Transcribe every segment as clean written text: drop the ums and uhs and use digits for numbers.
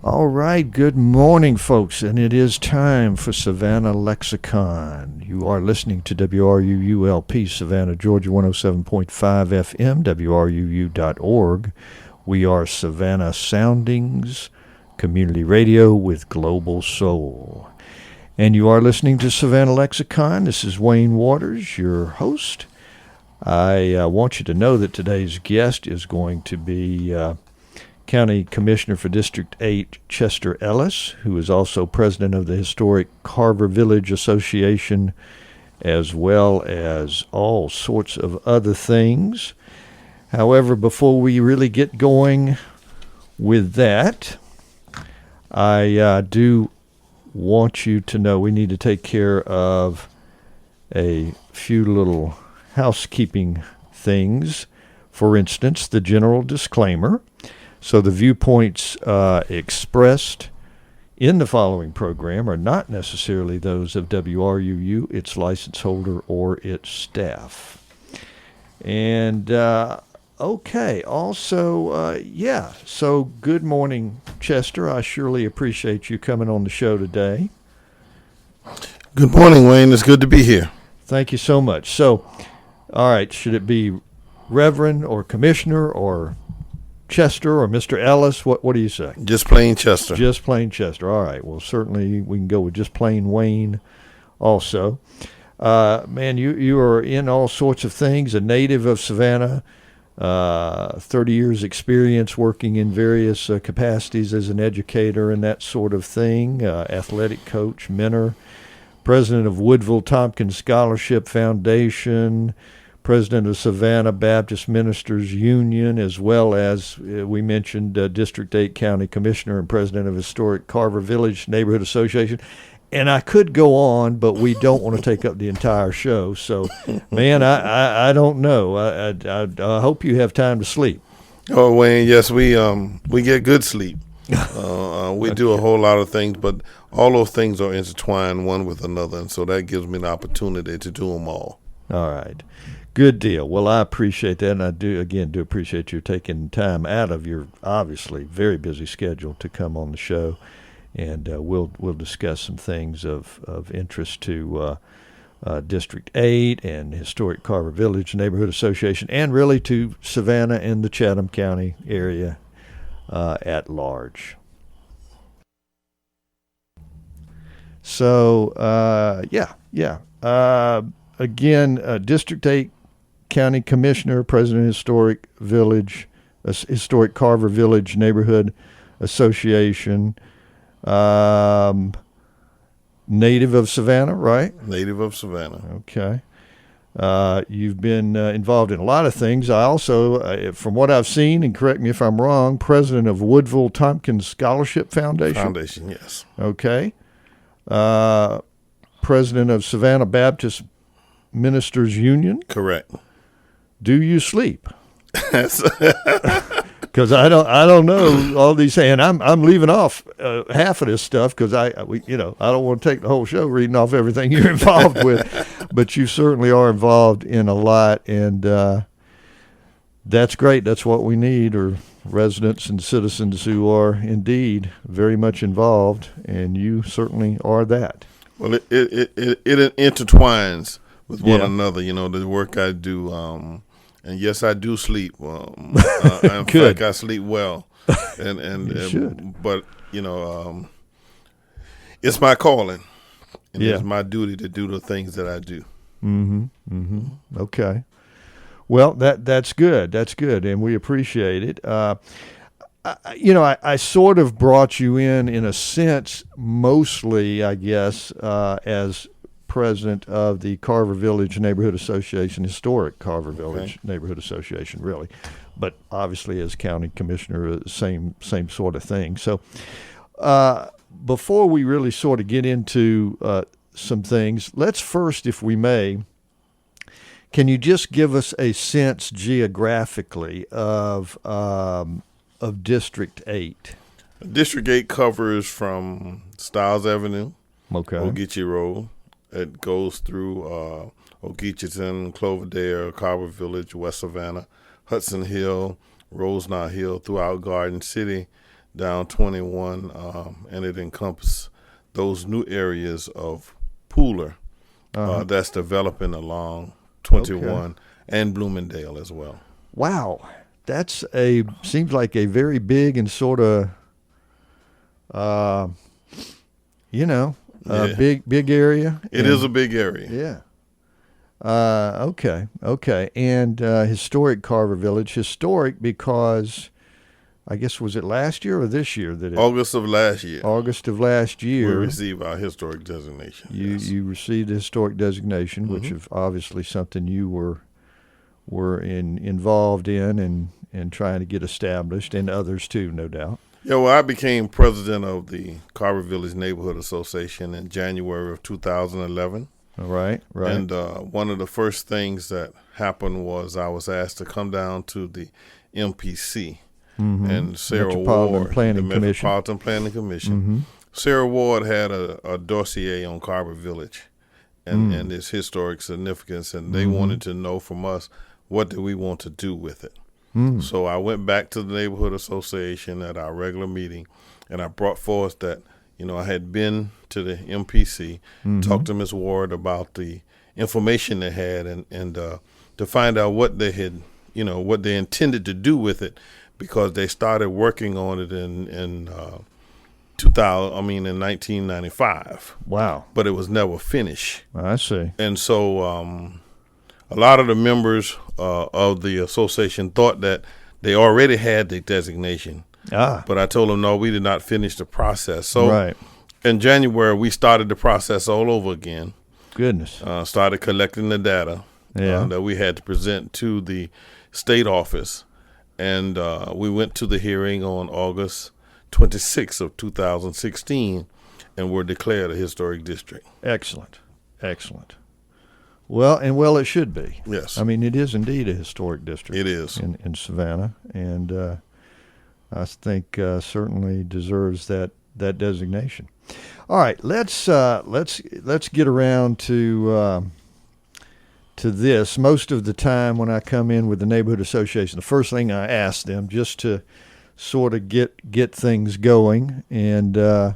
All right, good morning, folks, and it is time for Savannah Lexicon. You are listening to WRUULP, Savannah, Georgia, 107.5 FM, WRUU.org. We are Savannah Soundings, community radio with global soul. And you are listening to Savannah Lexicon. This is Wayne Waters, your host. I want you to know that today's guest is going to be County Commissioner for District 8, Chester Ellis, who is also president of the historic Carver Village Association, as well as all sorts of other things. However, before we really get going with that, I do want you to know we need to take care of a few little housekeeping things. For instance, the general disclaimer. So the viewpoints expressed in the following program are not necessarily those of WRUU, its license holder, or its staff. And, okay, also, so good morning, Chester. I surely appreciate you coming on the show today. Good morning, Wayne. It's good to be here. Thank you so much. So, all right, should it be Reverend or Commissioner or Chester or Mr. Ellis? What do you say? Just plain Chester. Just plain Chester. All right. Well, certainly we can go with just plain Wayne also. Man, you are in all sorts of things, a native of Savannah, 30 years experience working in various capacities as an educator and that sort of thing, athletic coach, mentor, president of Woodville Tompkins Scholarship Foundation, president of Savannah Baptist Ministers Union, as well as, we mentioned, District 8 County Commissioner and president of historic Carver Village Neighborhood Association. And I could go on, but we don't want to take up the entire show. So, man, I don't know. I hope you have time to sleep. Oh, Wayne, yes, we get good sleep. We do a whole lot of things, but all those things are intertwined one with another, and so that gives me an opportunity to do them all. All right. Good deal. Well, I appreciate that, and I do appreciate you taking time out of your obviously very busy schedule to come on the show, and we'll discuss some things of interest to District 8 and historic Carver Village Neighborhood Association, and really to Savannah and the Chatham County area at large. So, again, District 8 County Commissioner, President of Historic Carver Village Neighborhood Association, native of Savannah, right? Native of Savannah. Okay. You've been involved in a lot of things. I also, from what I've seen, and correct me if I'm wrong, president of Woodville Tompkins Scholarship Foundation. Foundation, yes. Okay. President of Savannah Baptist Ministers Union. Correct. Do you sleep? Because I don't know all these, and I'm leaving off half of this stuff because I don't want to take the whole show reading off everything you're involved with, but you certainly are involved in a lot, and that's great. That's what we need, are residents and citizens who are indeed very much involved, and you certainly are that. Well, it intertwines with one another. You know, the work I do. And yes, I do sleep. In fact, I sleep well, but it's my calling, and it's my duty to do the things that I do. Okay. Well, that's good. That's good, and we appreciate it. I sort of brought you in a sense, mostly, I guess, as president of the Carver Village Neighborhood Association, historic Carver Village Neighborhood Association, really, but obviously as county commissioner, same sort of thing. So before we really sort of get into some things, let's first, if we may, can you just give us a sense geographically of District 8? District 8 covers from Stiles Avenue, Ogeechee Road. It goes through Ogeecheton, Cloverdale, Carver Village, West Savannah, Hudson Hill, Rosenau Hill, throughout Garden City, down 21, and it encompasses those new areas of Pooler that's developing along 21 and Bloomingdale as well. Wow, seems like a very big and sort of, big area. It is a big area. Yeah. Okay. And historic Carver Village. Historic because, I guess, was it last year or this year that August of last year. August of last year. We received our historic designation. You received the historic designation, which is obviously something you were involved in and trying to get established, and others too, no doubt. Yeah, well, I became president of the Carver Village Neighborhood Association in January of 2011. Right. And one of the first things that happened was I was asked to come down to the MPC and Sarah Ward, the Metropolitan Planning Commission. Sarah Ward had a dossier on Carver Village and its historic significance, and they wanted to know from us, what do we want to do with it? So I went back to the Neighborhood Association at our regular meeting, and I brought forth that, I had been to the MPC, talked to Ms. Ward about the information they had, and to find out what they had, what they intended to do with it, because they started working on it in 1995. Wow! But it was never finished. I see. And so a lot of the members of the association thought that they already had the designation. But I told them, no, we did not finish the process. So in January, we started the process all over again. Goodness. Started collecting the data that we had to present to the state office. And we went to the hearing on August 26th of 2016 and were declared a historic district. Excellent. Well, it should be. Yes. I mean, it is indeed a historic district. It is. In Savannah. And I think certainly deserves that designation. All right, let's get around to this. Most of the time when I come in with the neighborhood association, the first thing I ask them, just to sort of get things going, and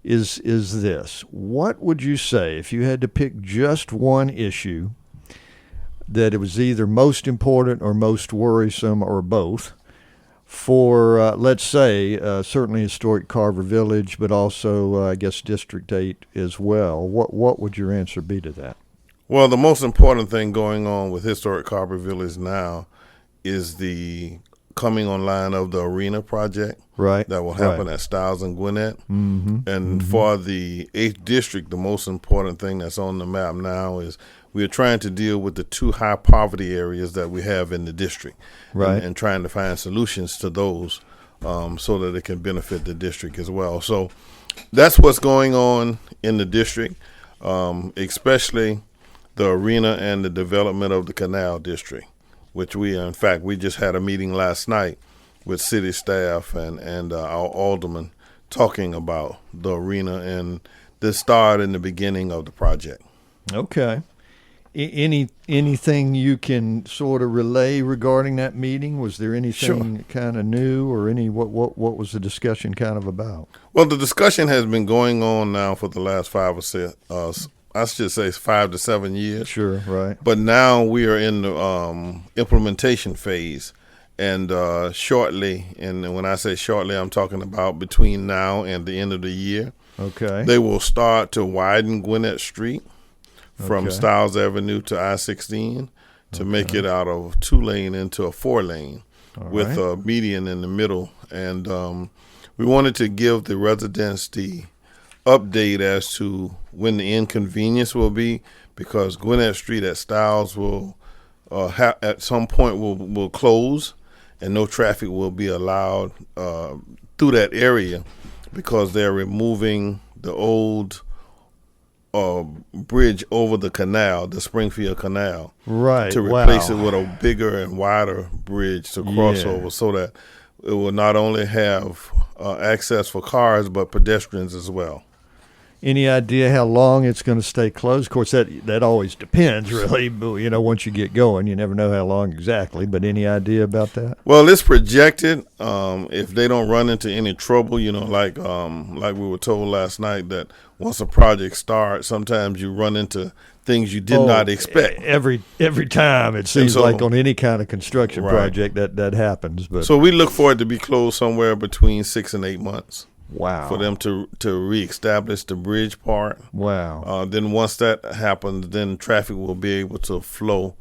is this: what would you say if you had to pick just one issue that it was either most important or most worrisome or both? For, let's say, certainly historic Carver Village, but also, I guess, District 8 as well. What would your answer be to that? Well, the most important thing going on with historic Carver Village now is the coming online of the arena project. Right. That will happen at Stiles and Gwinnett. And for the 8th District, the most important thing that's on the map now is we are trying to deal with the 2 high poverty areas that we have in the district, and trying to find solutions to those so that it can benefit the district as well. So that's what's going on in the district, especially the arena and the development of the canal district, which we just had a meeting last night with city staff and our alderman talking about the arena and the start and the beginning of the project. Okay. Anything you can sort of relay regarding that meeting? Was there anything kind of new, or what was the discussion kind of about? Well, the discussion has been going on now for the last 5 to 7 years. Sure, right. But now we are in the implementation phase, and shortly, and when I say shortly, I'm talking about between now and the end of the year. Okay. They will start to widen Gwinnett Street from Stiles Avenue to I-16 to make it out of 2-lane into a 4-lane with a median in the middle. And we wanted to give the residents the update as to when the inconvenience will be, because Gwinnett Street at Stiles will at some point will close, and no traffic will be allowed through that area because they're removing the old bridge over the canal, the Springfield Canal, to replace it with a bigger and wider bridge to cross over, so that it will not only have access for cars but pedestrians as well. Any idea how long it's going to stay closed? Of course, that always depends, really. But, once you get going, you never know how long exactly. But any idea about that? Well, it's projected if they don't run into any trouble, like we were told last night that once a project starts, sometimes you run into things you did not expect. Every time it seems like on any kind of construction project that happens. But so we look for it to be closed somewhere between 6 and 8 months. Wow. For them to reestablish the bridge part. Wow. Then once that happens, then traffic will be able to flow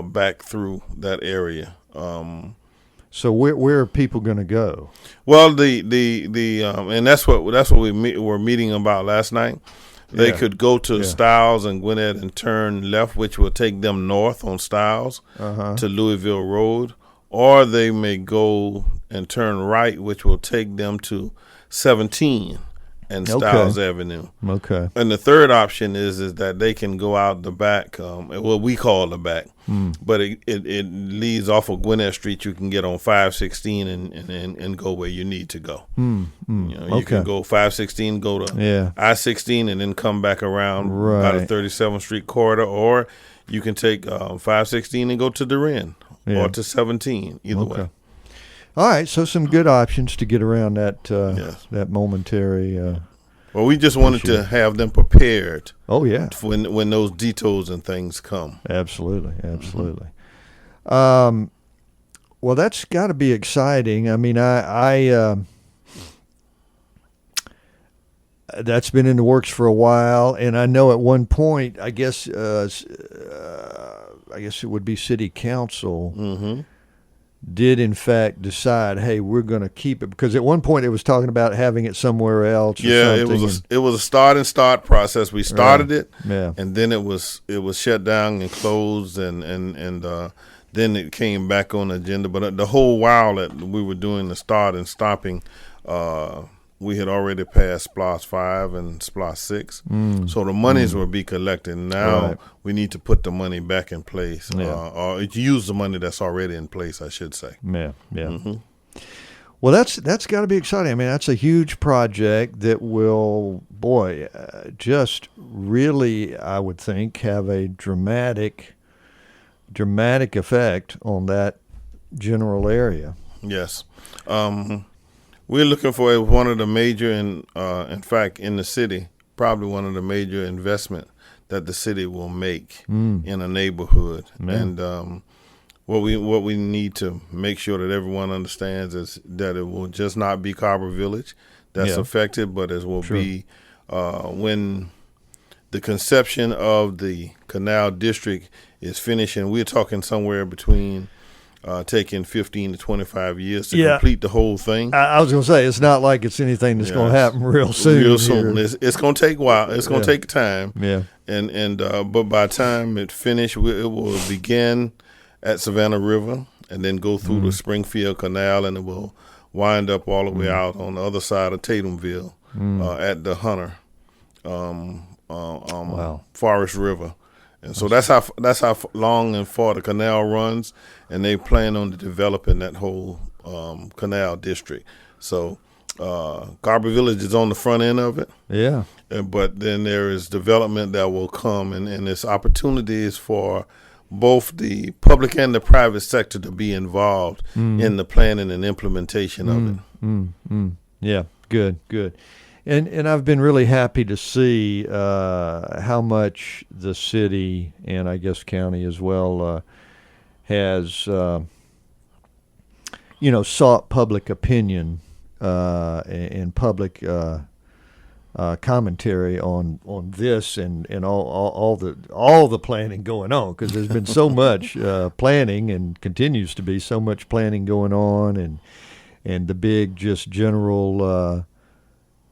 back through that area. So where are people going to go? Well, and that's what we were meeting about last night. They could go to Stiles and Gwinnett and turn left, which will take them north on Stiles to Louisville Road, or they may go and turn right, which will take them to 17 and Stiles Avenue. Okay. And the third option is that they can go out the back, what we call the back, but it leads off of Gwinnett Street. You can get on 516 and go where you need to go. You can go 516, go to I-16, and then come back around by the 37th Street corridor, or you can take 516 and go to Duran or to 17, either way. All right, so some good options to get around that that momentary. Well, we just wanted to have them prepared. Oh yeah, when those detours and things come. Absolutely. Well, that's got to be exciting. I mean, I that's been in the works for a while, and I know at one point, I guess it would be City Council. Did in fact decide, hey, we're going to keep it, because at one point it was talking about having it somewhere else. It was a start and start process. We started it, and then it was shut down and closed, and then it came back on the agenda. But the whole while that we were doing the start and stopping, we had already passed SPLOST 5 and SPLOST 6. So the monies will be collected. Now we need to put the money back in place, or use the money that's already in place, I should say. Well, that's got to be exciting. I mean, that's a huge project that will, just really, I would think, have a dramatic effect on that general area. Yes. We're looking for one of the major, in fact, in the city, probably one of the major investment that the city will make in a neighborhood. And what we need to make sure that everyone understands is that it will just not be Carver Village that's affected, but it will be when the conception of the Canal District is finished, and we're talking somewhere between taking 15 to 25 years to complete the whole thing. I was going to say, it's not like it's anything that's going to happen real soon. It's going to take a while. It's going to take time. But by the time it finished, it will begin at Savannah River and then go through the Springfield Canal, and it will wind up all the way out on the other side of Tatumville at the Hunter Forest River. And so that's how long and far the canal runs, and they plan on developing that whole canal district. So Carver Village is on the front end of it. But then there is development that will come, and there's opportunities for both the public and the private sector to be involved in the planning and implementation of it. Yeah, good. And I've been really happy to see how much the city, and I guess county as well, has sought public opinion and public commentary on this and all the planning going on, because there's been so much planning and continues to be so much planning going on, and the big just general.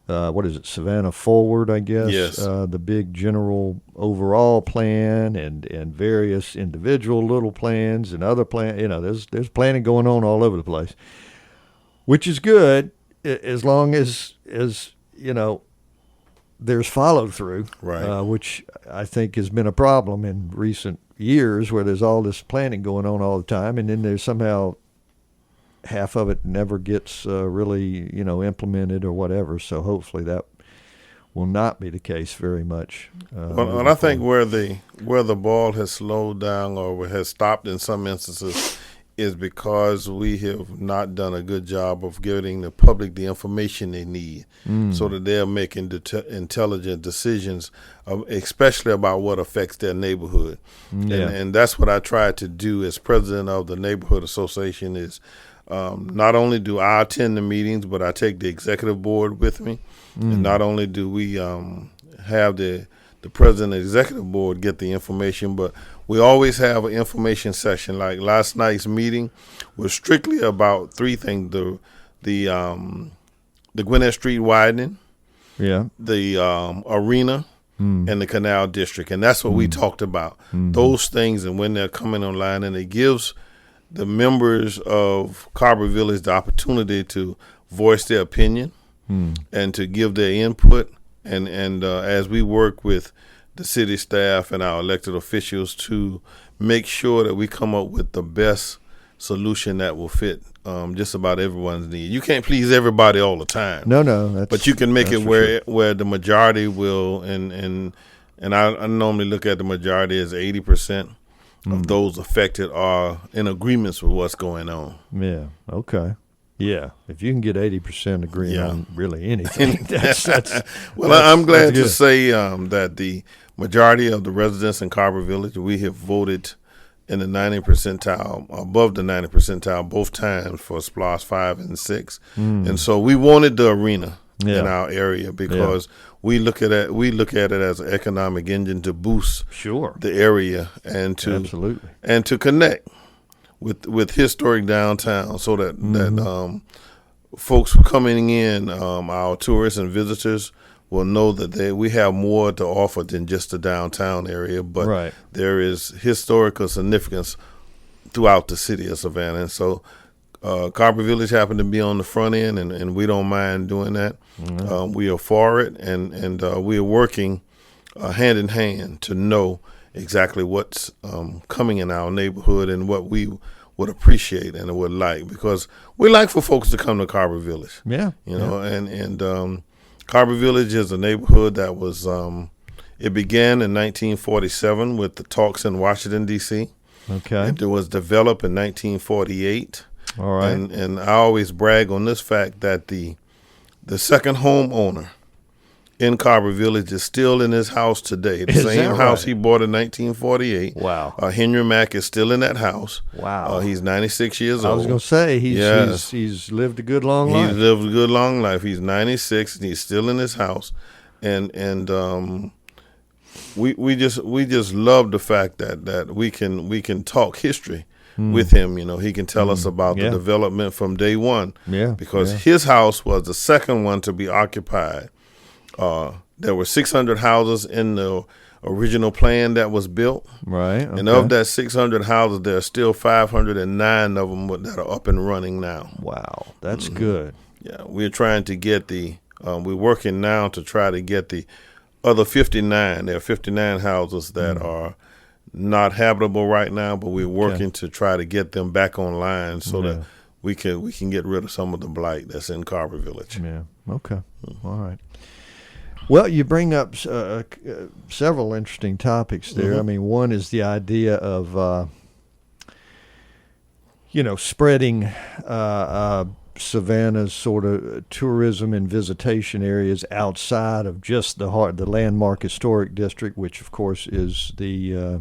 What is it, Savannah Forward, I guess? Yes. The big general overall plan and various individual little plans and other plans. There's planning going on all over the place, which is good as long as there's follow through, which I think has been a problem in recent years, where there's all this planning going on all the time, and then there's somehow half of it never gets really implemented or whatever. So hopefully that will not be the case very much. And I think where the ball has slowed down or has stopped in some instances is because we have not done a good job of giving the public the information they need so that they're making intelligent decisions, especially about what affects their neighborhood. Yeah. And that's what I try to do as president of the Neighborhood Association is not only do I attend the meetings, but I take the executive board with me. And not only do we have the president and executive board get the information, but we always have an information session. Like last night's meeting was strictly about three things: the Gwinnett Street widening, the arena, and the Canal District, and that's what we talked about. Those things, and when they're coming online, and it gives the members of Carver Village the opportunity to voice their opinion and to give their input. And as we work with the city staff and our elected officials to make sure that we come up with the best solution that will fit just about everyone's need. You can't please everybody all the time. No, but you can make it where the majority will, and I normally look at the majority as 80% of those affected are in agreements with what's going on. Yeah. Okay. Yeah, if you can get 80% agree on really anything, I'm glad to say that the majority of the residents in Carver Village, we have voted in the 90th percentile, above the 90th percentile, both times for SPLOST 5 and 6, and so we wanted the arena in our area because we look at it as an economic engine to boost the area and to connect with historic downtown, so that folks coming in, our tourists and visitors, will know that we have more to offer than just the downtown area, but there is historical significance throughout the city of Savannah. And so Carver Village happened to be on the front end, and we don't mind doing that. We are for it, and we are working hand in hand to know exactly what's coming in our neighborhood and what we would appreciate and would like, because we like for folks to come to Carver Village. And Carver Village is a neighborhood that was it began in 1947 with the talks in Washington, D.C. Okay. It was developed in 1948. All right. And I always brag on this fact that the second homeowner in Carver Village is still in his house today. The same house he bought in 1948. Wow. Henry Mack is still in that house. Wow. He's 96 years old. I was going to say, he's lived a good long life. He's lived a good long life. He's 96 and he's still in his house. And we just love the fact that we can talk history with him. He can tell us about the development from day one. Because his house was the second one to be occupied. There were 600 houses in the original plan that was built. Right. Okay. And of that 600 houses, there are still 509 of them that are up and running now. Wow. That's good. Yeah. We're trying to get we're working now to try to get the other 59. There are 59 houses that are not habitable right now, but we're working to try to get them back online so that we can get rid of some of the blight that's in Carver Village. Yeah. Okay. All right. Well, you bring up several interesting topics there. I mean, one is the idea of, spreading Savannah's sort of tourism and visitation areas outside of just the landmark historic district, which, of course, is the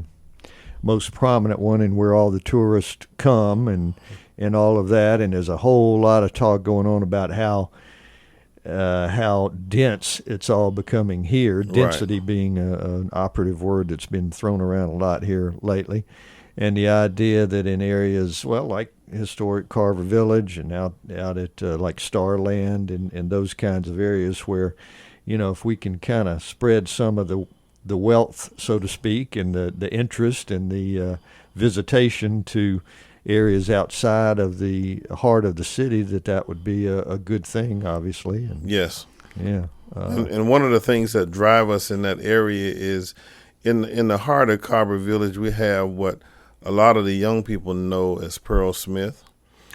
most prominent one and where all the tourists come and all of that. And there's a whole lot of talk going on about how dense it's all becoming here. Density being an operative word that's been thrown around a lot here lately. And the idea that in areas, like historic Carver Village and out at like Starland and those kinds of areas where, if we can kind of spread some of the wealth, so to speak, and the interest and the visitation to areas outside of the heart of the city, that would be a good thing, obviously. And, yes. Yeah. And one of the things that drive us in that area is in the heart of Carver Village, we have what a lot of the young people know as Pearl Smith.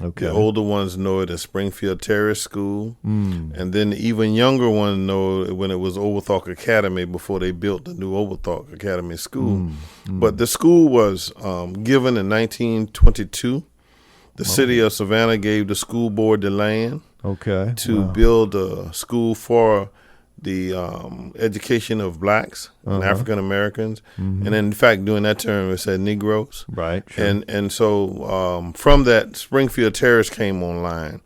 Okay. The older ones know it as Springfield Terrace School. And then the even younger ones know it when it was Overthawk Academy before they built the new Overthawk Academy School. But the school was given in 1922. The city of Savannah gave the school board the land to build a school for the education of blacks and African Americans, and in fact, during that term, it said Negroes. Right. Sure. And so from that, Springfield Terrace came online,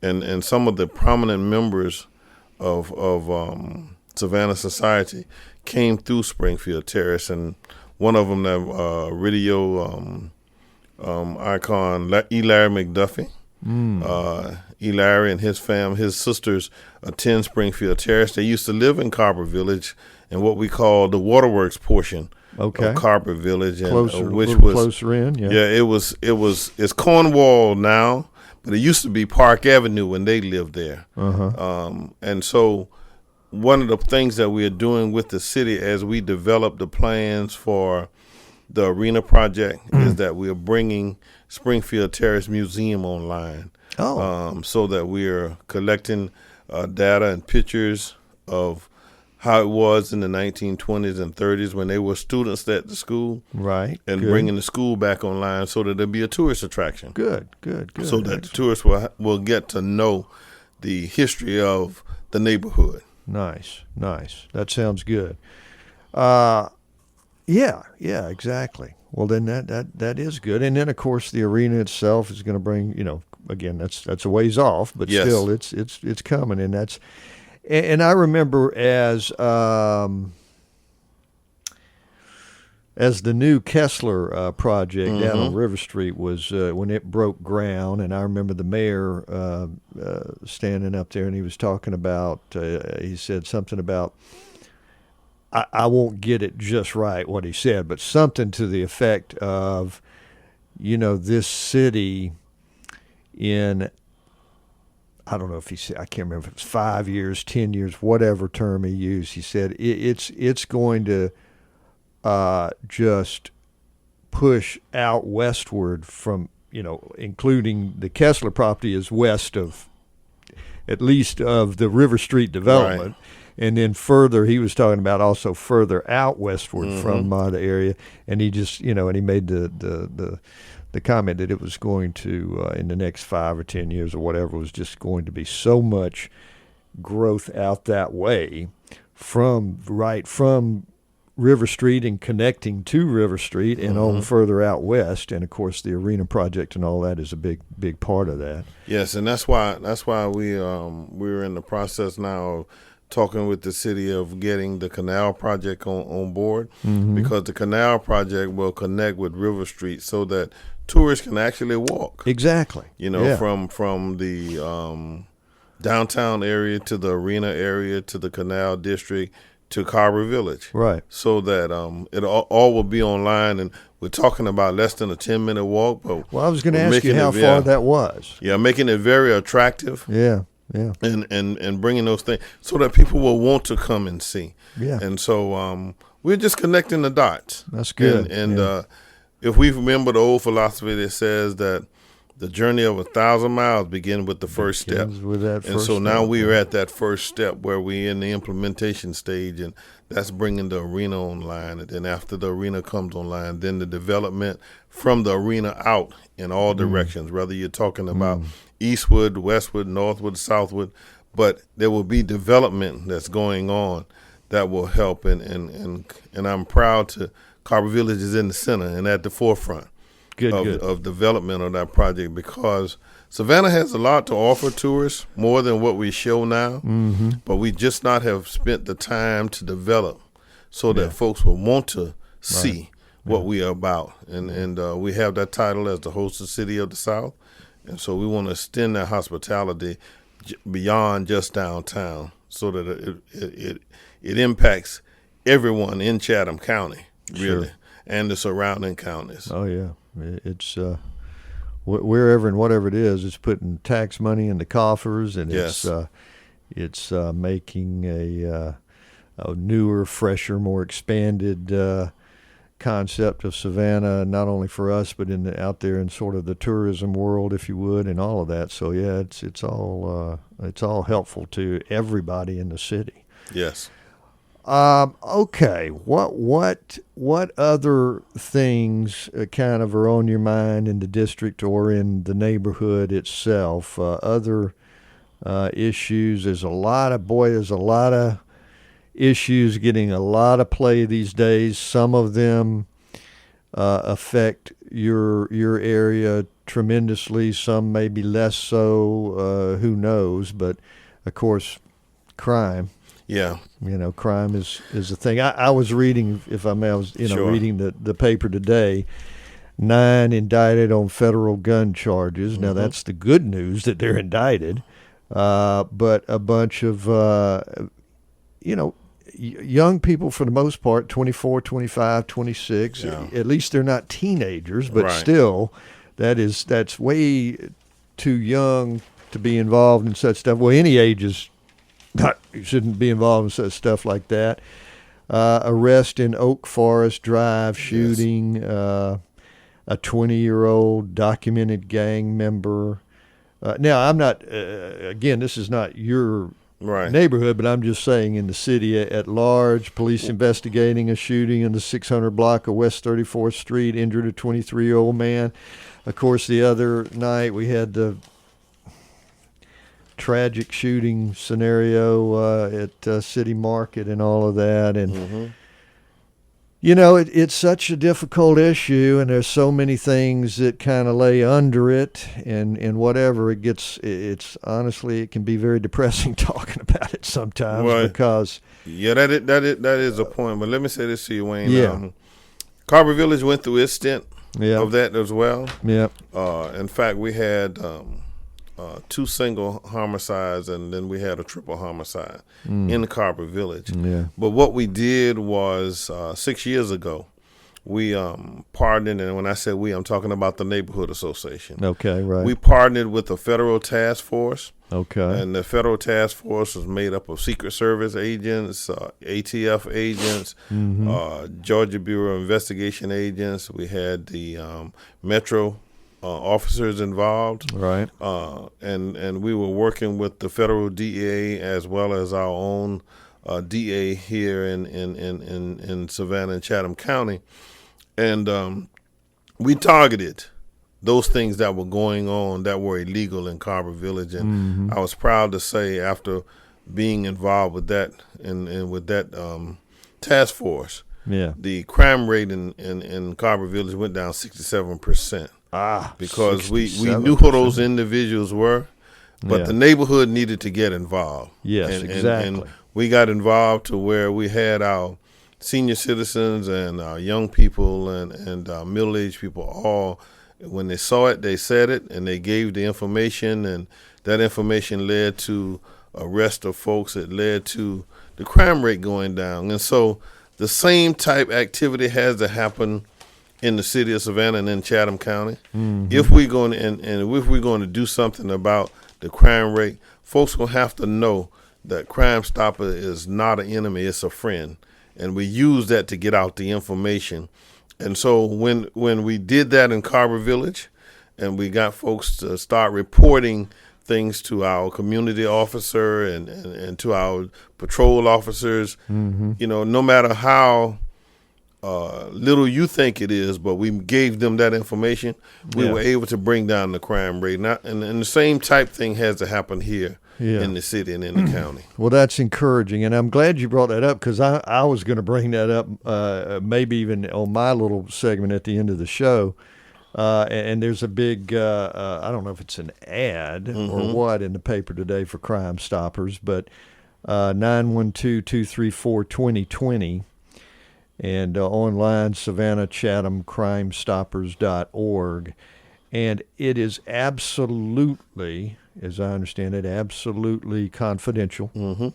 and some of the prominent members of Savannah society came through Springfield Terrace, and one of them, that radio icon, E. Larry McDuffie. E. Larry and his sisters attend Springfield Terrace. They used to live in Carver Village in what we call the waterworks portion of Carver Village, and which was closer in. It's Cornwall now, but it used to be Park Avenue when they lived there. And so one of the things that we are doing with the city as we develop the plans for the arena project is that we are bringing Springfield Terrace Museum online. So that we are collecting data and pictures of how it was in the 1920s and 30s when they were students at the school. Right. And bringing the school back online so that there'll be a tourist attraction. Good. So that the tourists will get to know the history of the neighborhood. Nice. That sounds good. Yeah, exactly. Well, then that is good. And then, of course, the arena itself is going to bring, again, that's a ways off, but still, it's coming, and I remember as the new Kessler project down on River Street was when it broke ground, and I remember the mayor standing up there, and he was talking about, he said something about, I won't get it just right what he said, but something to the effect of, this city in, I don't know if he said, I can't remember if it was 5 years, 10 years, whatever term he used. He said it's going to just push out westward from, including the Kessler property is west of, at least of the River Street development. Right. And then further, he was talking about also further out westward from the area. And he just, and he made the comment that it was going to, in the next 5 or 10 years or whatever, was just going to be so much growth out that way from River Street and connecting to River Street and on further out west. And, of course, the arena project and all that is a big part of that. Yes, and that's why we're in the process now of talking with the city of getting the canal project on board, because the canal project will connect with River Street so that tourists can actually walk. Exactly. From the downtown area to the arena area to the canal district to Carver Village. Right. So that it all will be online, and we're talking about less than a 10-minute walk. But I was going to ask you how far that was. Yeah, making it very attractive. Yeah. And bringing those things so that people will want to come and see. Yeah. And so we're just connecting the dots. That's good. And if we remember the old philosophy that says that the journey of 1,000 miles begins with the first step. Now we're at that first step where we're in the implementation stage, and that's bringing the arena online. And then after the arena comes online, then the development from the arena out in all directions, whether you're talking about eastward, westward, northward, southward, but there will be development that's going on that will help. And I'm proud to Carver Village is in the center and at the forefront of development of that project, because Savannah has a lot to offer tourists, more than what we show now, but we just not have spent the time to develop so that folks will want to see what we are about. And we have that title as the hostess city of the South. And so we want to extend that hospitality beyond just downtown so that it impacts everyone in Chatham County, really, and the surrounding counties. Oh, yeah. It's wherever and whatever it is, it's putting tax money in the coffers, and it's making a newer, fresher, more expanded concept of Savannah, not only for us, but out there in sort of the tourism world, if you would, and all of that. So yeah, it's all helpful to everybody in the city. Yes. Okay. What other things kind of are on your mind in the district or in the neighborhood itself? Other issues. There's a lot of issues getting a lot of play these days. Some of them affect your area tremendously. Some maybe less so. Who knows? But of course, crime. Yeah. Crime is a thing. I was reading, if I may, Sure. reading the paper today. 9 indicted on federal gun charges. Now that's the good news that they're indicted. But a bunch of young people, for the most part, 24, 25, 26. Yeah. At least they're not teenagers, but Right. still, that's way too young to be involved in such stuff. Well, any age you shouldn't be involved in such stuff like that. Arrest in Oak Forest Drive shooting. Yes. A 20-year-old documented gang member. Now, I'm not. Again, this is not your neighborhood, but I'm just saying in the city at large, police investigating a shooting in the 600 block of West 34th Street, injured a 23-year-old man. Of course, the other night we had the tragic shooting scenario at City Market and all of that. And, it's such a difficult issue, and there's so many things that kind of lay under it and whatever. It's honestly, it can be very depressing talking about it sometimes because. Yeah, that is a point. But let me say this to you, Wayne. Yeah. Carver Village went through its stint of that as well. Yeah. In fact, we had 2 single homicides, and then we had a triple homicide in Carver Village. Yeah. But what we did was 6 years ago, we partnered, and when I say we, I'm talking about the Neighborhood Association. Okay, right. We partnered with a federal task force. Okay. And the federal task force was made up of Secret Service agents, ATF agents, Georgia Bureau of Investigation agents. We had the Metro officers involved, right? And we were working with the federal DA as well as our own DA here in Savannah and Chatham County, and we targeted those things that were going on that were illegal in Carver Village. And I was proud to say, after being involved with that and with that task force, the crime rate in Carver Village went down 67%. Because we knew who those individuals were, but the neighborhood needed to get involved. Yes, exactly. And we got involved to where we had our senior citizens and our young people and middle-aged people all, when they saw it, they said it, and they gave the information, and that information led to arrest of folks. It led to the crime rate going down. And so the same type activity has to happen in the city of Savannah and in Chatham County. If we're going to do something about the crime rate, folks will have to know that Crime Stopper is not an enemy, it's a friend. And we use that to get out the information. And so when we did that in Carver Village, and we got folks to start reporting things to our community officer and to our patrol officers, no matter how little you think it is, but we gave them that information, we were able to bring down the crime rate. And the same type thing has to happen here in the city and in the county. Well, that's encouraging, and I'm glad you brought that up, because I was going to bring that up maybe even on my little segment at the end of the show. And there's a big, I don't know if it's an ad or what in the paper today for Crime Stoppers, but 912-234-2020. And online, SavannahChathamCrimeStoppers.org. And it is absolutely, as I understand it, absolutely confidential.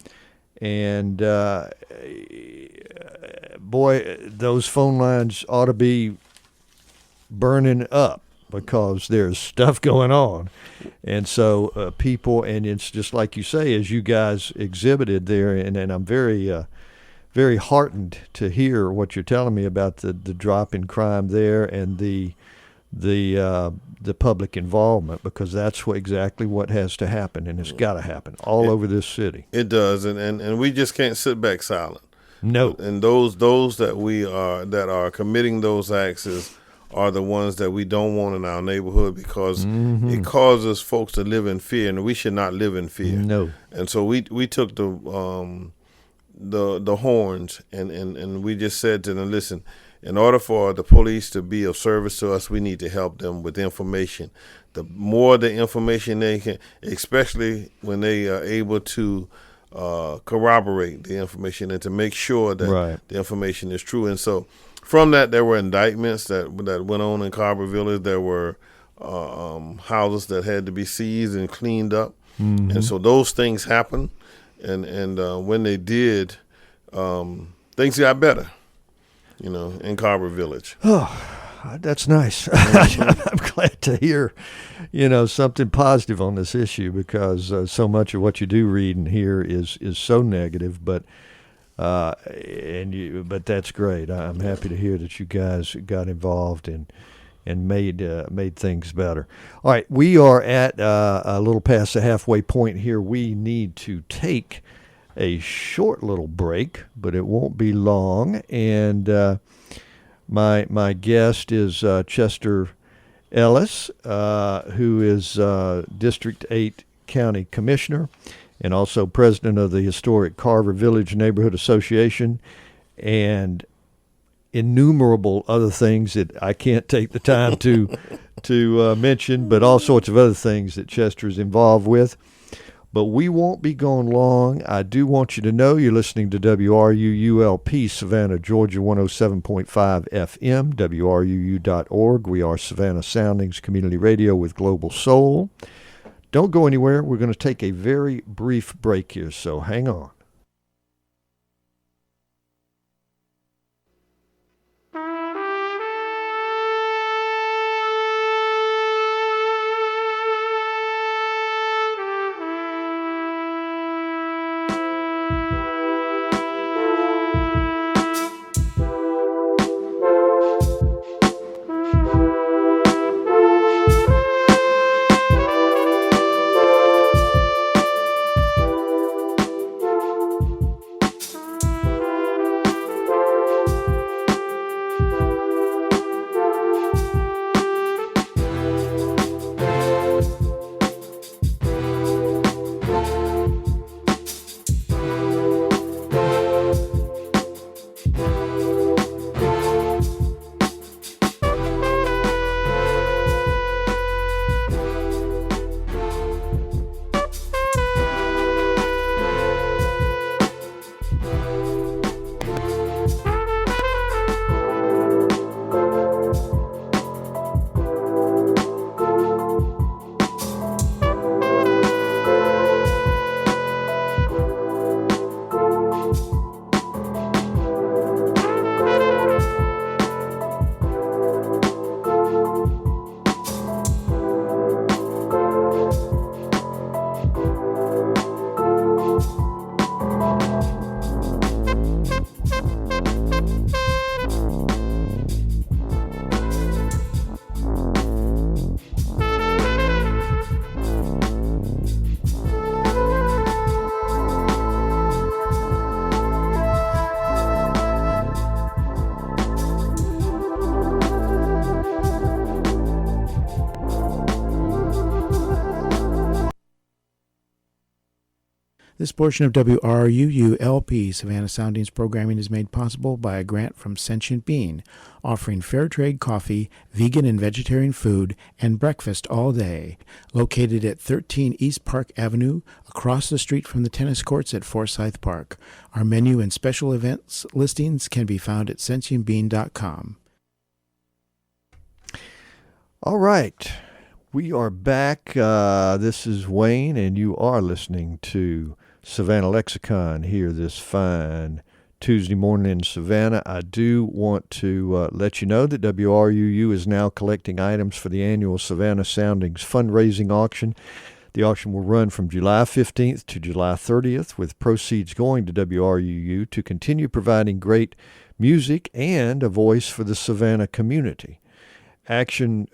And, boy, those phone lines ought to be burning up, because there's stuff going on. And so people, and it's just like you say, as you guys exhibited there, and I'm very very heartened to hear what you're telling me about the drop in crime there and the public involvement, because that's exactly what has to happen, and it's got to happen all over this city. It does, and we just can't sit back silent. No. And those that are committing those acts are the ones that we don't want in our neighborhood, because it causes folks to live in fear, and we should not live in fear. No. And so we took the horns and we just said to them, listen, in order for the police to be of service to us, we need to help them with information. The more the information they can, especially when they are able to corroborate the information and to make sure that the information is true. And so from that, there were indictments that went on in Carver Village. There were houses that had to be seized and cleaned up. And so those things happened. And when they did, things got better, in Carver Village. Oh, that's nice. I'm glad to hear, something positive on this issue, because so much of what you do read and hear is so negative. But that's great. I'm happy to hear that you guys got involved and made things better. All right, we are at a little past the halfway point here. We need to take a short little break, but it won't be long. And my guest is Chester Ellis, who is District 8 County Commissioner and also president of the historic Carver Village Neighborhood Association, and innumerable other things that I can't take the time to mention, but all sorts of other things that Chester is involved with. But we won't be gone long. I do want you to know you're listening to WRUULP, Savannah, Georgia, 107.5 FM, WRUU.org. We are Savannah Soundings Community Radio with Global Soul. Don't go anywhere. We're going to take a very brief break here, so hang on. This portion of WRUULP Savannah Soundings programming is made possible by a grant from Sentient Bean, offering fair trade coffee, vegan and vegetarian food, and breakfast all day. Located at 13 East Park Avenue, across the street from the tennis courts at Forsyth Park. Our menu and special events listings can be found at sentientbean.com. All right. We are back. This is Wayne, and you are listening to Savannah Lexicon here this fine Tuesday morning in Savannah. I do want to let you know that WRUU is now collecting items for the annual Savannah Soundings fundraising auction. The auction will run from July 15th to July 30th, with proceeds going to WRUU to continue providing great music and a voice for the Savannah community. Auction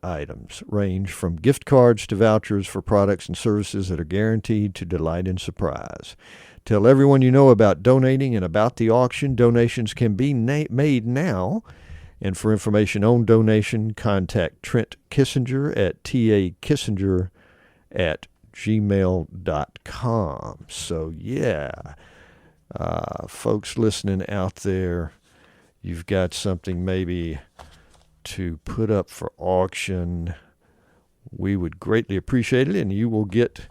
items range from gift cards to vouchers for products and services that are guaranteed to delight and surprise. Tell everyone you know about donating and about the auction. Donations can be made now. And for information on donation, contact Trent Kissinger at takissinger@gmail.com. So, folks listening out there, you've got something maybe to put up for auction. We would greatly appreciate it, and you will get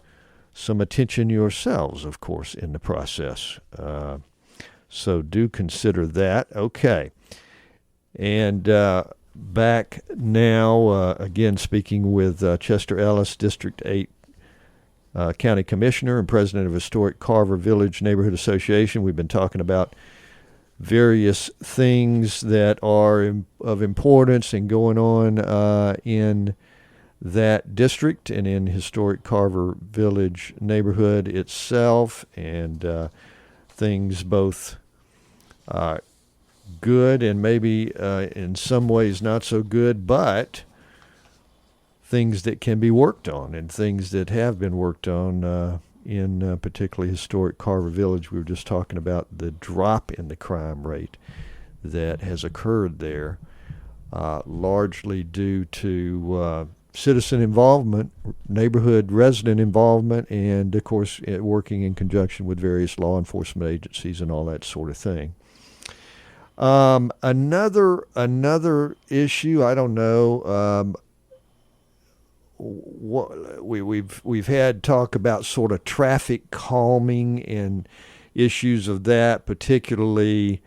some attention yourselves, of course, in the process. So do consider that. Okay. And back now, again, speaking with Chester Ellis, District 8 County Commissioner and President of Historic Carver Village Neighborhood Association. We've been talking about various things that are of importance and going on in that district and in historic Carver Village neighborhood itself, and things both good and maybe in some ways not so good, but things that can be worked on and things that have been worked on in particularly historic Carver Village. We were just talking about the drop in the crime rate that has occurred there, largely due to citizen involvement, neighborhood resident involvement, and, of course, working in conjunction with various law enforcement agencies and all that sort of thing. Another issue, I don't know, we've had talk about sort of traffic calming and issues of that, particularly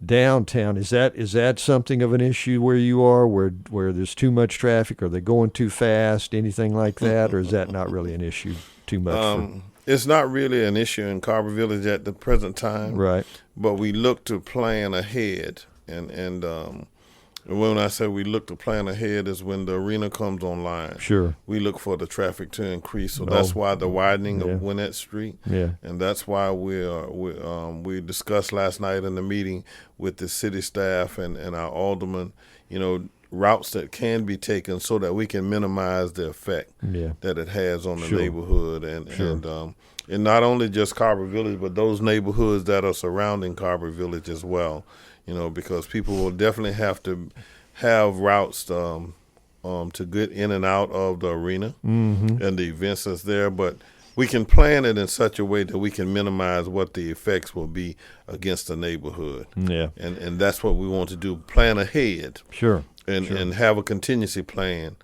downtown. Is that something of an issue where you are, where there's too much traffic? Are they going too fast? Anything like that, or is that not really an issue too much? It's not really an issue in Carver Village at the present time, right? But we look to plan ahead, and when I say we look to plan ahead is when the arena comes online. Sure. We look for the traffic to increase, so that's why the widening of Gwinnett Street. Yeah. And that's why we discussed last night in the meeting with the city staff and our aldermen, routes that can be taken so that we can minimize the effect that it has on the neighborhood and not only just Carver Village, but those neighborhoods that are surrounding Carver Village as well. Because people will definitely have to have routes to get in and out of the arena and the events that's there. But we can plan it in such a way that we can minimize what the effects will be against the neighborhood. Yeah. And that's what we want to do, plan ahead. Sure. And have a contingency plan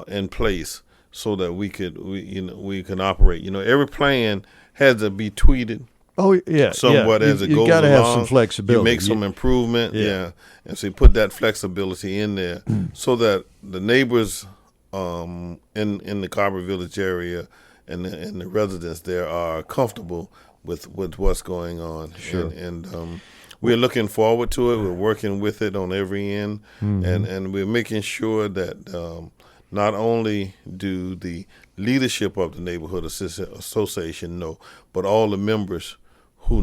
in place so that we can operate. Every plan has to be tweeted. Oh, yeah. Somewhat as it goes along. You got to have some flexibility. You make some improvement, and so you put that flexibility in there so that the neighbors in the Carver Village area and the residents there are comfortable with what's going on. Sure. And we're looking forward to it. We're working with it on every end, and we're making sure that not only do the leadership of the Neighborhood Association know, but all the members who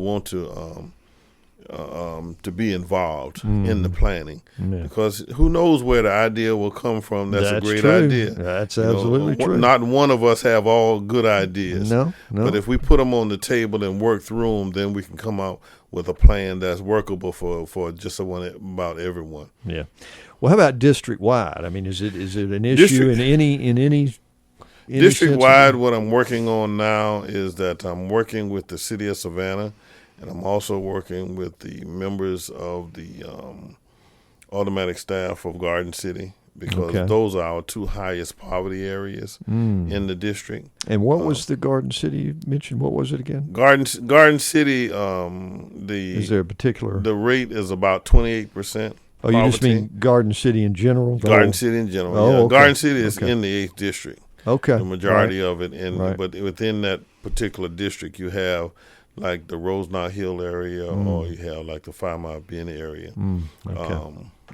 want to be involved in the planning, because who knows where the idea will come from. That's a great true. idea. That's absolutely true. Not one of us have all good ideas. No. But if we put them on the table and work through them, then we can come out with a plan that's workable for just about everyone. Yeah. Well, how about district wide? I mean, is it an issue in any district-wide? What I'm working on now is that I'm working with the city of Savannah, and I'm also working with the members of the automatic staff of Garden City, because those are our two highest poverty areas in the district. And what was the Garden City you mentioned? What was it again? Garden City, is there a particular? The rate is about 28%. Oh, you just mean Garden City in general? Garden City in general, Okay. Garden City is in the 8th district. Okay. The majority of it. But within that particular district, you have like the Rosemont Hill area, or you have like the 5 Mile Bend area.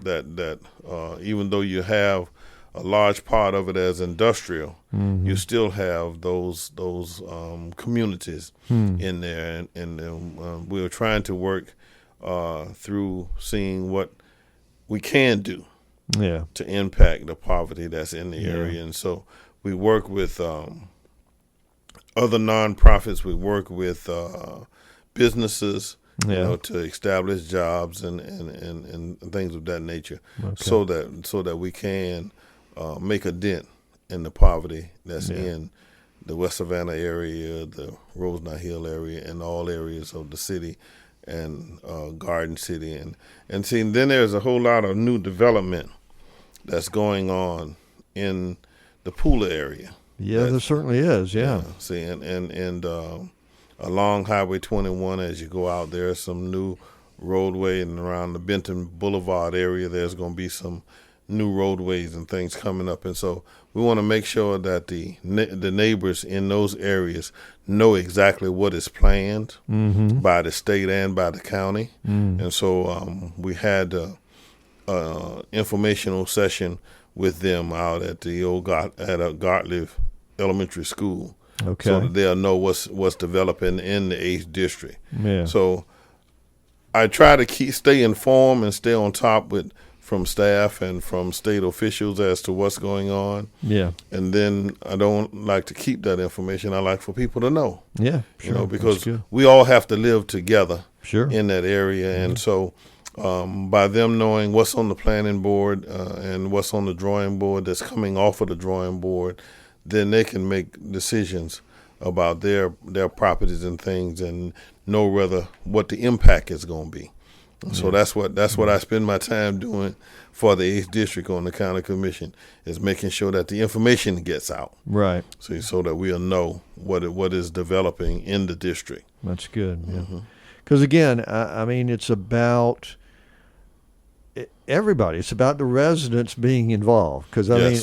That even though you have a large part of it as industrial, you still have those communities in there, and we're trying to work through seeing what we can do to impact the poverty that's in the area. And so we work with other nonprofits. We work with businesses, you know, to establish jobs and things of that nature, so that we can make a dent in the poverty that's in the West Savannah area, the Rosemont Hill area, and all areas of the city, and Garden City, and see, then there's a whole lot of new development that's going on in the Pooler area. Yeah, there certainly is. Yeah. See, and along Highway 21, as you go out, there's some new roadway, and around the Benton Boulevard area, there's going to be some new roadways and things coming up, and so we want to make sure that the neighbors in those areas know exactly what is planned by the state and by the county. And so we had an informational session with them out at the old Gartliff Elementary School, so that they'll know what's developing in the 8th District. So I try to stay informed and stay on top from staff and from state officials as to what's going on. And then I don't like to keep that information. I like for people to know. You know, because we all have to live together in that area. And so by them knowing what's on the planning board and what's on the drawing board that's coming off of the drawing board, then they can make decisions about their properties and things, and know what the impact is going to be. So that's what I spend my time doing for the 8th District on the county commission, is making sure that the information gets out. So that we'll know what is developing in the district. That's good. Because again, I mean, it's about everybody. It's about the residents being involved. Because I mean,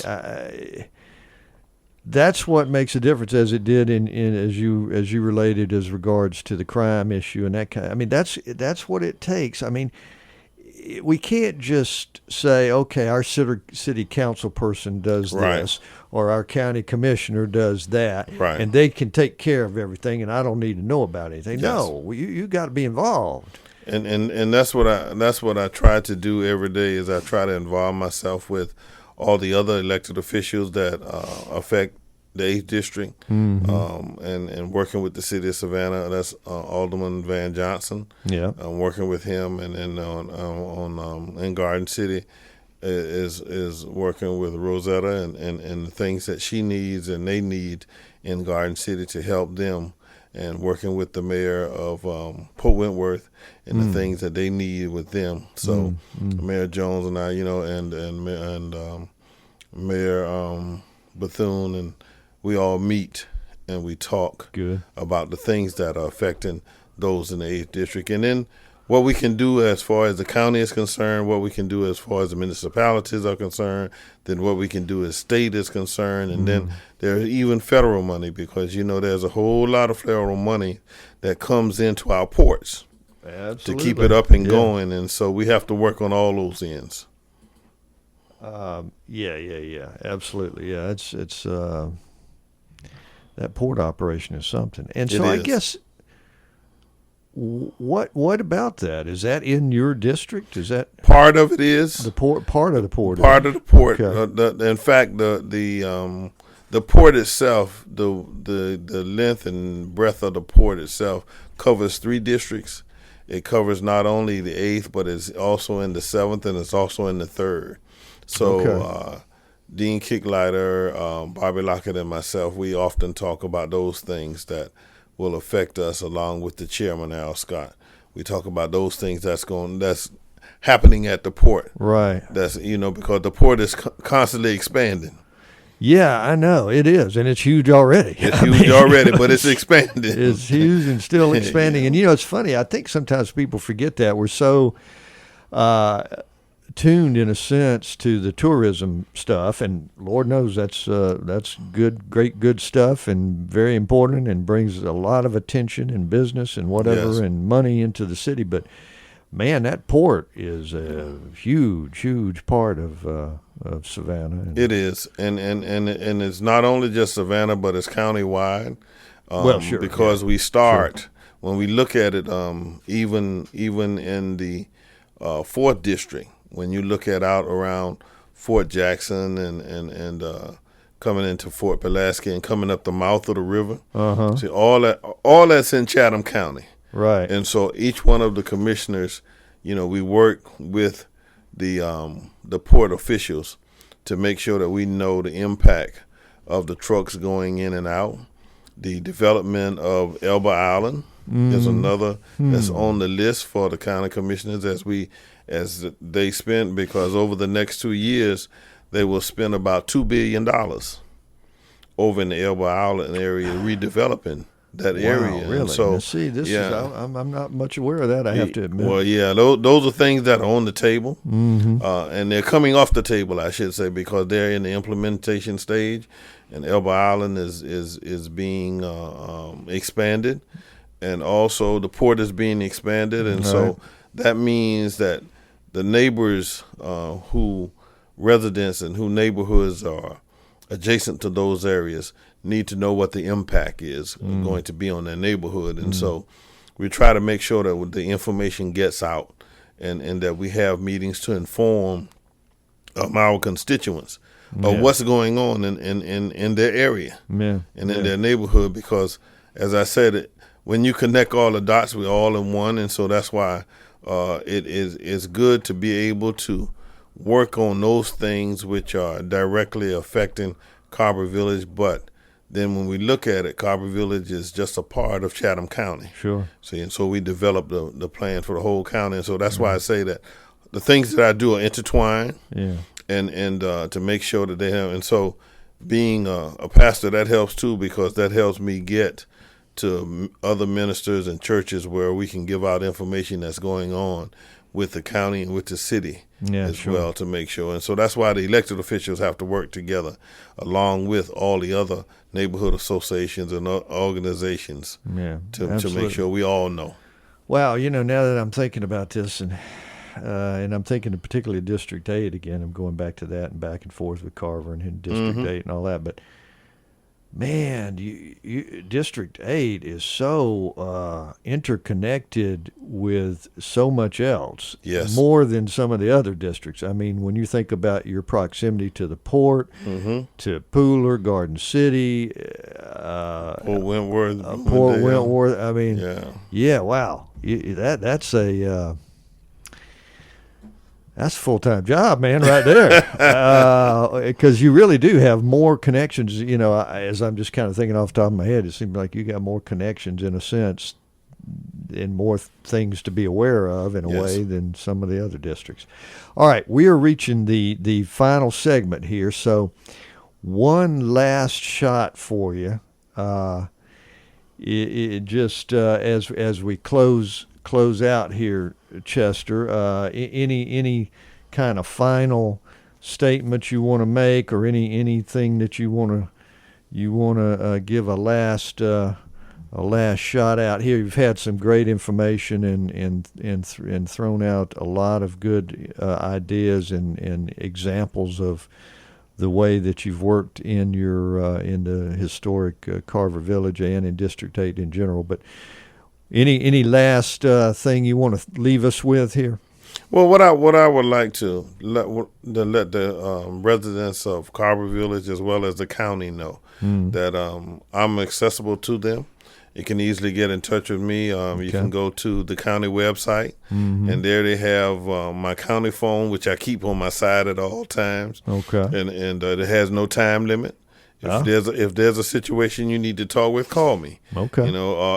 that's what makes a difference, as it did in as you related as regards to the crime issue and that kind. I mean, that's what it takes. I mean, we can't just say, okay, our city council person does this, or our county commissioner does that, and they can take care of everything, and I don't need to know about anything. No, you got to be involved. And that's what I try to do every day, is I try to involve myself with all the other elected officials that affect the 8th District, and working with the city of Savannah. That's Alderman Van Johnson. I'm working with him, and then in Garden City is working with Rosetta and the things that she needs and they need in Garden City to help them, and working with the mayor of Port Wentworth and the things that they need with them. So Mayor Jones and I, you know, and Mayor Bethune, and we all meet and we talk about the things that are affecting those in the 8th District. And then what we can do as far as the county is concerned, what we can do as far as the municipalities are concerned, then what we can do as state is concerned. And then there's even federal money, because, you know, there's a whole lot of federal money that comes into our ports to keep it up and going. And so we have to work on all those ends. Absolutely. Yeah, it's that port operation is something. And so I guess, what about that? Is that in your district? Is that part of it? Is the port part of the port? Part of the port. Okay. In fact, the port itself, the length and breadth of the port itself covers 3 districts. It covers not only the 8th, but it's also in the 7th, and it's also in the 3rd. So Dean Kicklighter, Bobby Lockett, and myself, we often talk about those things that will affect us, along with the chairman, Al Scott. We talk about those things that's happening at the port. That's, you know, because the port is constantly expanding. Yeah, I know it is, and it's huge already. It's huge already, but it's expanding. It's huge and still expanding. And you know, it's funny. I think sometimes people forget that we're so tuned, in a sense, to the tourism stuff, and Lord knows that's good stuff, and very important, and brings a lot of attention and business and whatever and money into the city. But man, that port is a huge part of of Savannah. It is, and it's not only just Savannah, but it's countywide. Sure, because we start when we look at it, even in the 4th district. When you look at out around Fort Jackson and coming into Fort Pulaski and coming up the mouth of the river, see all that's in Chatham County, right? And so each one of the commissioners, we work with the port officials to make sure that we know the impact of the trucks going in and out. The development of Elba Island is another that's on the list for the county commissioners as they spend, because over the next 2 years they will spend about $2 billion over in the Elba Island area redeveloping that area. Really? And so, now, see, this is I'm not much aware of that. I have to admit. Well, yeah, those are things that are on the table, and they're coming off the table, I should say, because they're in the implementation stage, and Elba Island is being expanded, and also the port is being expanded, and so that means that the neighbors residents and who neighborhoods are adjacent to those areas need to know what the impact is going to be on their neighborhood. And so we try to make sure that the information gets out and that we have meetings to inform our constituents of what's going on in their area and in their neighborhood. Because, as I said, when you connect all the dots, we're all in one. And so that's why it's good to be able to work on those things which are directly affecting Carver Village. But then when we look at it, Carver Village is just a part of Chatham County. Sure. See, and so we developed the plan for the whole county. And so that's why I say that the things that I do are intertwined. Yeah. And to make sure that they have. And so being a pastor, that helps too, because that helps me get to other ministers and churches where we can give out information that's going on with the county and with the city well, to make sure. And so that's why the elected officials have to work together along with all the other neighborhood associations and organizations to make sure we all know. Wow, now that I'm thinking about this, and I'm thinking of particularly District 8 again, I'm going back to that and back and forth with Carver and District 8 and all that, but man, District 8 is so interconnected with so much else, more than some of the other districts. I mean, when you think about your proximity to the port, to Pooler, Garden City, Port Wentworth. I mean, wow, that's a full-time job, man, right there. Because you really do have more connections. As I'm just kind of thinking off the top of my head, it seems like you got more connections in a sense and more things to be aware of in a way than some of the other districts. All right, we are reaching the final segment here. So one last shot for you. As we close out here, Chester, any kind of final statement you want to make, or anything that you want to give a last shot out here? You've had some great information and thrown out a lot of good ideas and examples of the way that you've worked in the historic Carver Village and in District 8 in general. But any last thing you want to leave us with here? Well, what I would like to let the residents of Carver Village as well as the county know that I'm accessible to them. You can easily get in touch with me. You can go to the county website, and there they have my county phone, which I keep on my side at all times. Okay. And it has no time limit. If there's a situation you need to talk with, call me. Okay.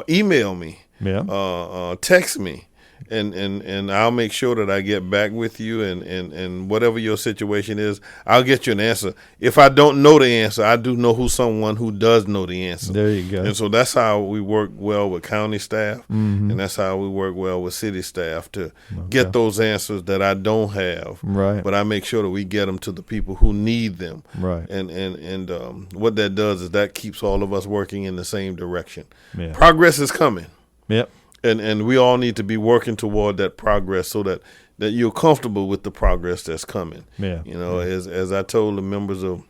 Email me. Yeah. Text me, and I'll make sure that I get back with you, and whatever your situation is, I'll get you an answer. If I don't know the answer, I do know someone who does know the answer. There you go. And so that's how we work well with county staff, and that's how we work well with city staff to get those answers that I don't have. Right. But I make sure that we get them to the people who need them. Right. And what that does is that keeps all of us working in the same direction. Yeah. Progress is coming. Yep. and we all need to be working toward that progress so that you're comfortable with the progress that's coming. Yeah. As I told the members of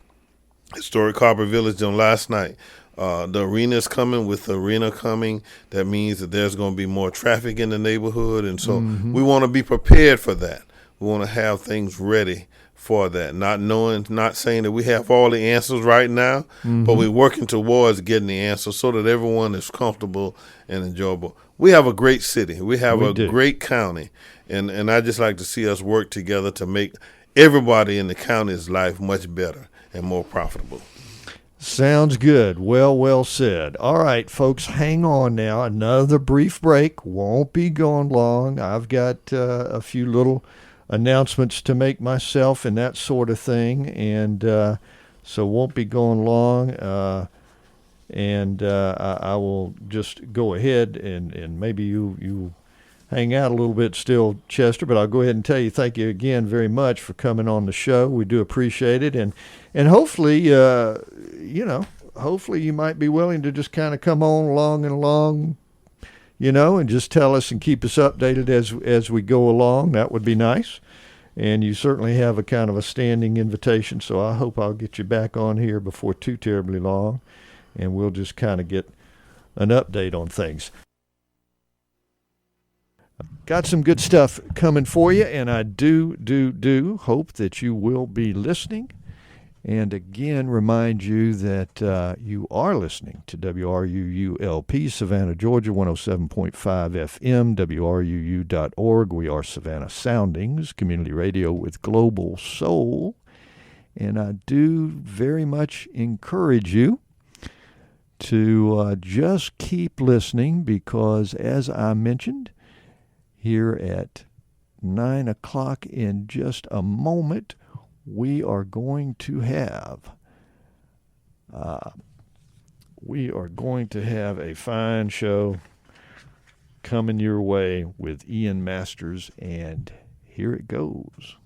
Historic Carver Village on last night, the arena is coming. With the arena coming, that means that there's going to be more traffic in the neighborhood, and so we want to be prepared for that. We want to have things ready for that, not saying that we have all the answers right now, but we're working towards getting the answers so that everyone is comfortable and enjoyable. We have a great city. We have a great county, and I just like to see us work together to make everybody in the county's life much better and more profitable. Sounds good. Well said. All right, folks, hang on now. Another brief break. Won't be going long. I've got a few little announcements to make myself and that sort of thing, and so won't be going long. I will just go ahead and maybe you hang out a little bit still, Chester, but I'll go ahead and tell you thank you again very much for coming on the show. We do appreciate it, and hopefully, hopefully you might be willing to just kind of come on along, and just tell us and keep us updated as we go along. That would be nice. And you certainly have a kind of a standing invitation, so I hope I'll get you back on here before too terribly long, and we'll just kind of get an update on things. Got some good stuff coming for you, and I do hope that you will be listening. And again, remind you that you are listening to WRUU-LP, Savannah, Georgia, 107.5 FM, WRUU.org. We are Savannah Soundings, community radio with global soul. And I do very much encourage you to just keep listening, because as I mentioned, here at 9 o'clock in just a moment, we are going to have a fine show coming your way with Ian Masters, and here it goes.